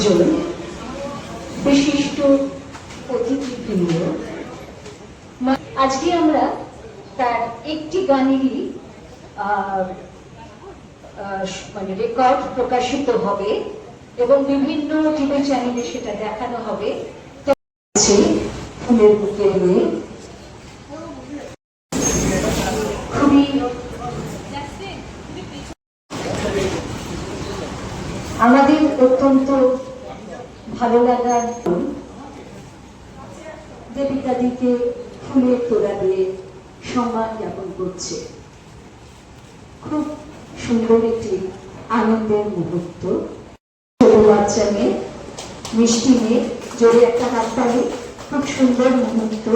একজন বিশিষ্ট অতিথিবৃন্দ, আজকে আমরা তার একটি গানেরই মানে রেকর্ড প্রকাশিত হবে এবং বিভিন্ন টিভি চ্যানেলে সেটা দেখানো হবে। ফুলের বুকে হয়ে খুবই আমাদের অত্যন্ত ভালো লাগার দেবিকাদিকে ফুলের তোড়া দিয়ে সম্মান জ্ঞাপন করছে। খুব সুন্দর একটি আনন্দের মুহূর্ত। ছোট বাচ্চা মেয়ে, মিষ্টি মেয়ে, জোরে একটা হাত তালি। খুব সুন্দর মুহূর্ত।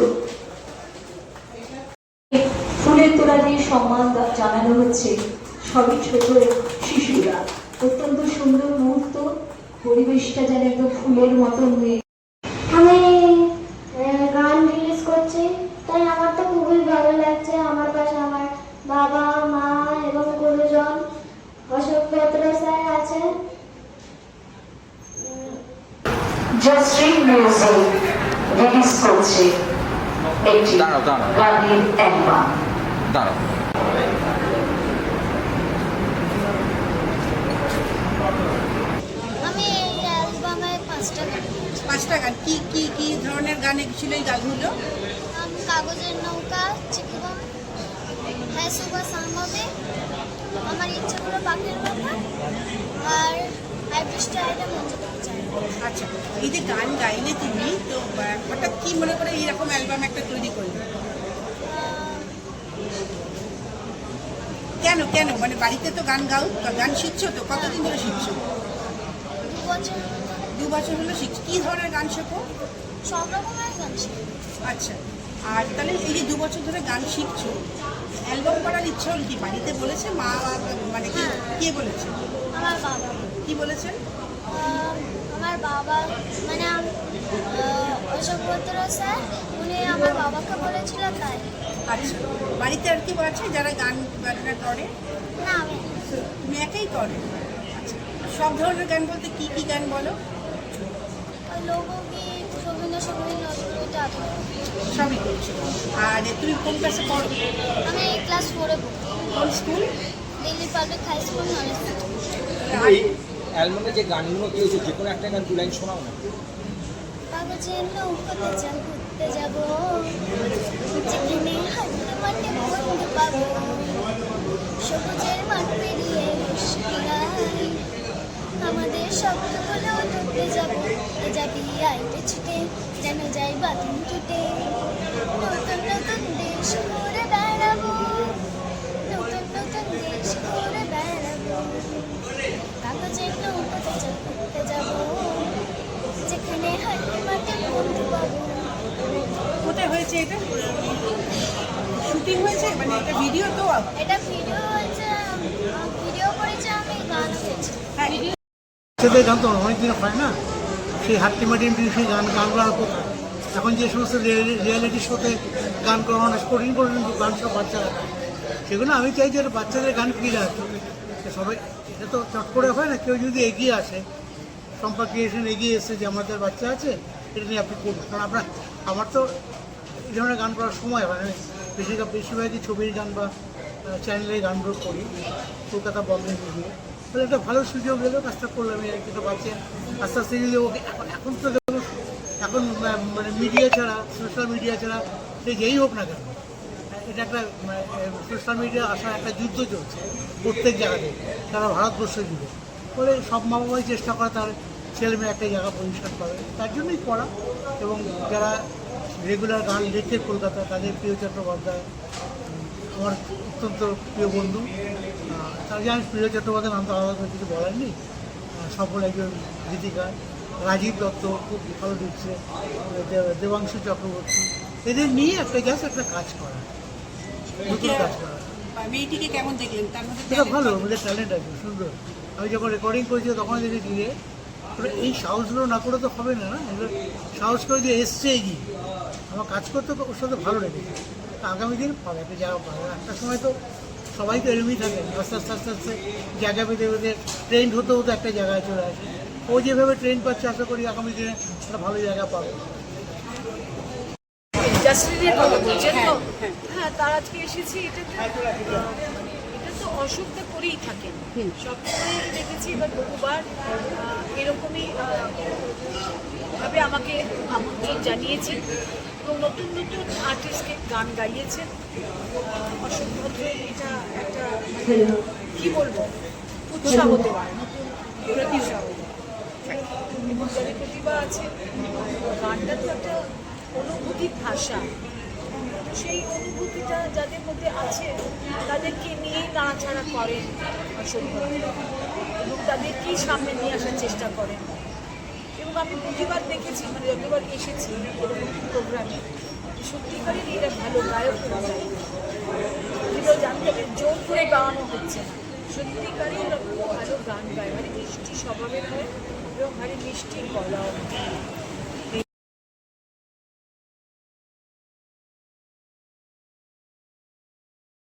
ফুলের তোড়া দিয়ে সম্মান জানানো হচ্ছে সবই ছোট শিশুরা। অত্যন্ত সুন্দর মুহূর্ত। পরিবেশটা যেন একদম ফুলের মতন হয়ে। আমি গান রিলিজ করছি, তাই আমার তো খুবই ভালো লাগছে। আমার পাশে আমার বাবা, মা এবং গুরুজন অশোক বেত্র স্যার আছেন। জয়শ্রী মিউজিক রিলিজ করছে একটি গানের অ্যালবাম। আমি এই অ্যালবামে পাঁচটা গান। কি কি কি ধরনের গান ছিল এই গানগুলো? কাগজের নৌকা, চিকুবন, হ্যাঁ সুবা সামবে, আমার ইচ্ছাগুলো পাখির কথা, আর আইবৃষ্টি আইটা মঞ্চ করতে চাই। আচ্ছা, এই যে গান গাইলে তুমি, তো হঠাৎ কি মনে করে এইরকম অ্যালবাম একটা তৈরি করলে? কেন কেন মানে বাড়িতে তো গান গাও, গান শিখছো তো? কতদিন ধরে শিখছো? 2 বছর। 2 বছর হলো শিখছো। কি ধরনের গান শেখো? সব রকমের গান শিখি। আচ্ছা, আর তাহলে এই যে 2 বছর ধরে গান শিখছো, অ্যালবাম করার ইচ্ছা হল কি? বাড়িতে বলেছে মা, মানে কি কে বলেছে? আমার বাবা। কি বলেছেন? আমার বাবা মানে অশোক বেত্র স্যার, উনি আমার বাবাকে বলেছিল তাই। আচ্ছা, বাড়িতে আর কি আছে যারা গান বাজনা করে? না, আমি তুমি একাই করো? আচ্ছা, সব ধরনের গান বলতে কি কি গান বলো? লোকগীত, রবীন্দ্রসঙ্গীত, নজরুল, আধুনিক সবই করছো। আর তুমি কোন ক্লাসে পড়ো? আমি ক্লাস 4-এ পড়ি। কোন school? Delhi public high school, knowledge. এই অ্যালবামে যে গানগুলো দিয়েছে, যে কোনো একটা গান 2 লাইন শোনাও না। কাগজের নৌকাতে চাল ঘুরতে যাব, যেখানে হাঁটতে মাঠে বন্ধু পাবো, সবুজের মাঠ পেরিয়ে মুশকিলাই, আমাদের শব্দগুলো ধরতে যাব, যাবি আইতে ছুটে, যেন যাই বাঁধন টুটে, নতুন নতুন দেশ ঘুরে বেড়াবো, নতুন নতুন দেশ ঘুরে বেড়াবো, কাগজের নৌকাতে চাল ঘুরতে যাব, যেখানে হাঁটতে মাঠে বন্ধু পাবো। কোথায় হয়েছে এটা? শুটিং হয়েছে মানে এটা ভিডিও তো? এটা ভিডিও হচ্ছে, ভিডিও করেছে, আমি গান হয়েছে। হ্যাঁ, সেটাই জানতো না, অনেকদিন হয় না সেই হাট্টিমাটি সেই গান করার কোথায়। এখন যে সমস্ত রিয়েলিটি শোতে গান করানো কঠিন গান সব বাচ্চারা, সেগুলো আমি চাই যে বাচ্চাদের গান ফিরে আসে সবাই। এটা তো চট করে হয় না, কেউ যদি এগিয়ে আসে, সম্পর্কিয়েশন এগিয়ে এসে যে আমাদের বাচ্চা আছে, এটা নিয়ে আপনি করুন। কারণ আমার তো এই ধরনের গান করার সময় হয় না। বেশিরভাগই ছবির গান বা চ্যানেলে গানগুলো করি, কলকাতা বম্বে মিলিয়ে। তাহলে একটা ভালো সুযোগ এলো, কাজটা করলাম। কিন্তু বাচ্চা আস্তে আস্তে যদি ওকে এখন তো এখন মানে মিডিয়া ছাড়া, সোশ্যাল মিডিয়া ছাড়া সে যেই হোক না কেন, এটা একটা সোশ্যাল মিডিয়া আসার একটা যুদ্ধ চলছে প্রত্যেক জায়গাতে, তারা ভারতবর্ষ জুড়ে। ফলে সব মা বাবাই চেষ্টা করে তার ছেলে মেয়ে একটা জায়গা পরিষ্কার করে, তার জন্যই করা। এবং যারা রেগুলার গান লেখে কলকাতা, তাদের প্রিয় চট্টোপাধ্যায় আমার অত্যন্ত প্রিয় বন্ধু। তার যে আমি প্রিয় চট্টোপাধ্যায় নাম তো আলাদা করে কিছু বলার নেই। সফল একজন গীতিকার। রাজীব দত্ত খুব ভালো দিচ্ছে, দেবাংশু চক্রবর্তী, এদের নিয়ে একটা কাজ করা, নতুন কাজ করা। মেয়েটিকে কেমন দেখলেন? তার মধ্যে এটা ভালো, আমাদের ট্যালেন্ট আছে, সুন্দর। আমি যখন রেকর্ডিং করেছি তখন দেখেছি যে এই সাহসগুলো না করে তো হবে না, এগুলো সাহস করে যে এসছে এগিয়ে আমার কাজ করতে, ওর সাথে ভালো লেগেছে। আগামী দিন পাবে, একটা জায়গা পাবে। একটা সময় তো সবাই তো এরমই থাকে, আস্তে আস্তে আস্তে আস্তে জায়গা পেতে পেতে ট্রেন্ড হতে হতে একটা জায়গায় চলে আসে। ও যেভাবে ট্রেন পাচ্ছে আশা করি আগামী দিনে একটা ভালো জায়গা পাবে। জাসলিনের কথা বলছেন তো? হ্যাঁ, তার আজকে এসেছি। এটা তো অসুখটা করেই থাকেন সবসময় দেখেছি, এবার বহুবার এরকমই ভাবে আমাকে আমন্ত্রণ জানিয়েছেন এবং নতুন নতুন আর্টিস্টকে গান গাইয়েছেন। অশোক ভদ্র এটা একটা কি বলবো উৎসাহ দেওয়া, নতুন প্রতিভা এবং যাদের প্রতিভা আছে। গানটা তো একটা অনুভূতির ভাষা, তো সেই অনুভূতিটা যাদের মধ্যে আছে তাদেরকে নিয়েই নাড়াচাড়া করেন অশোক ভদ্র এবং তাদেরকেই সামনে নিয়ে আসার চেষ্টা করেন। এবং আমি প্রতিবার দেখেছি, মানে যতবার এসেছি এরকম প্রোগ্রামে, সত্যিকারের এরা ভালো গায়ক যায়, এগুলো জানতে হবে জোর করে গাওয়ানো হচ্ছে না, সত্যিকারই ওরা ভালো গান গায়, ভারী মিষ্টি স্বভাবের হয় এবং ভারী মিষ্টি গলাও।